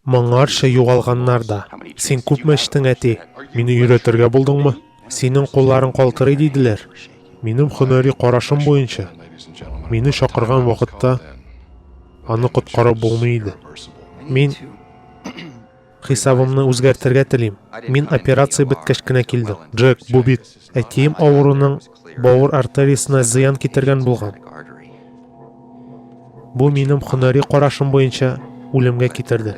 Моңарчы югалганнар да. Син күпме эчтең, әти? Мине өйрәтергә булдыңмы? Синең кулларың калтырый диделәр. Минем һөнәри карашым буенча, мине чакырган вакытта аны коткарып булмый иде. Мин хисабымны үзгәртергә телим. Мин операция беткәч кенә килдем. Джек, бу бит әтием авыруның бавыр артериясына зыян китергән булган. Бу минем һөнәри карашым буенча үлемгә китерде.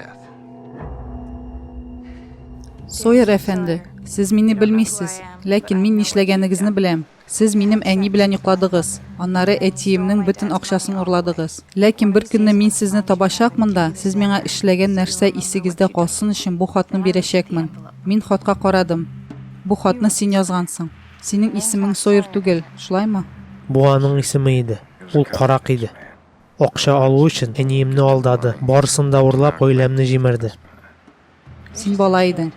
Сойер әфәнде, сез мине белмисез, ләкин мин нишләгәнегезне беләм. Сез минем әни белән йоқладыгыз. Аннары әтиемнең бөтен акчасын урладыгыз. Ләкин бер көнне мин сезне табачакмын да, сез миңа эшләгән нәрсә исегездә калсын өчен бу хатны бирәчәкмен. Мин хатка карадым. Бу хатны син язгансың. Синең исемең Сойер түгел, шулаймы? Бу аның исеме иде. Ул карак иде. Акча алу өчен әниемне алдады. Барысын да урлап, гаиләмне җимерде. Син бала идең.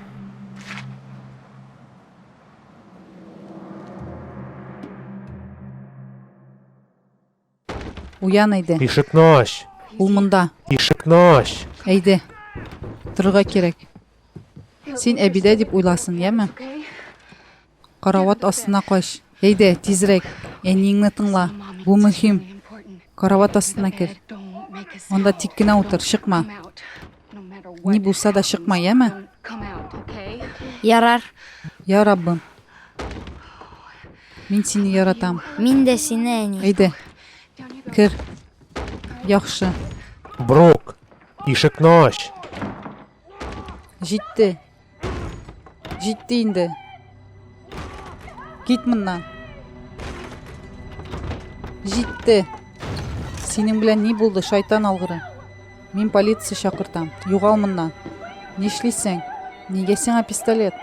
Уян әйдә. Ишекне ач. Ул монда. Ишекне ач. Әйдә. Торырга кирәк. Син әбидә дип уйласын, яме? Карават астына кач. Әйдә, тизрәк. Әниеңне тыңла. Бу мөһим. Карават астына кер. Анда тик кенә утыр, чыкма. Ни булса да чыкма, яме? Ярар, Я Раббым. Мин сине яратам. мин дә сине, әни. Әйдә. Кер. Яхшы. Брок, ишекне ач. Җитте. Җитте инде. Кит моннан. Җитте. Синең белән ни булды, шайтан алгыры? Мин полиция чакыртам. Югал моннан. Нишлисең? Нигә сиңа пистолет?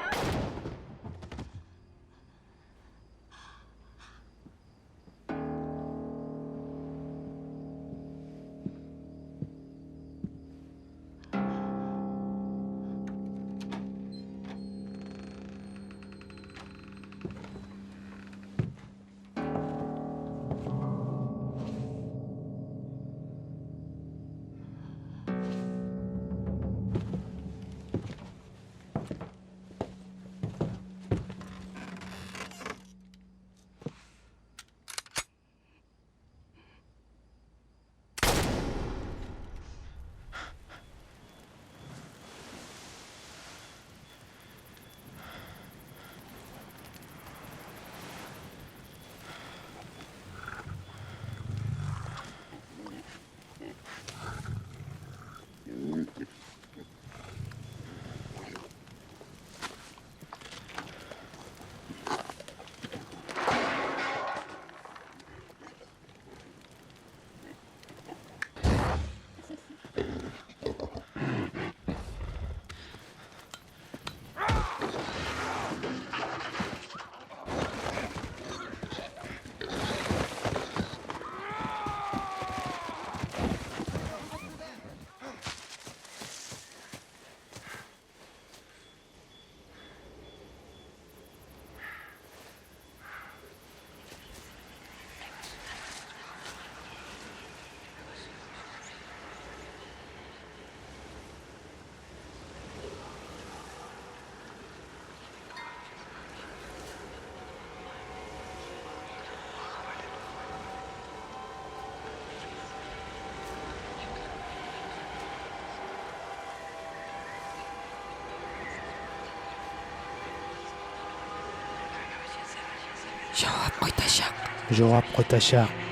Җавап кайтачак. Җавап кайтачак.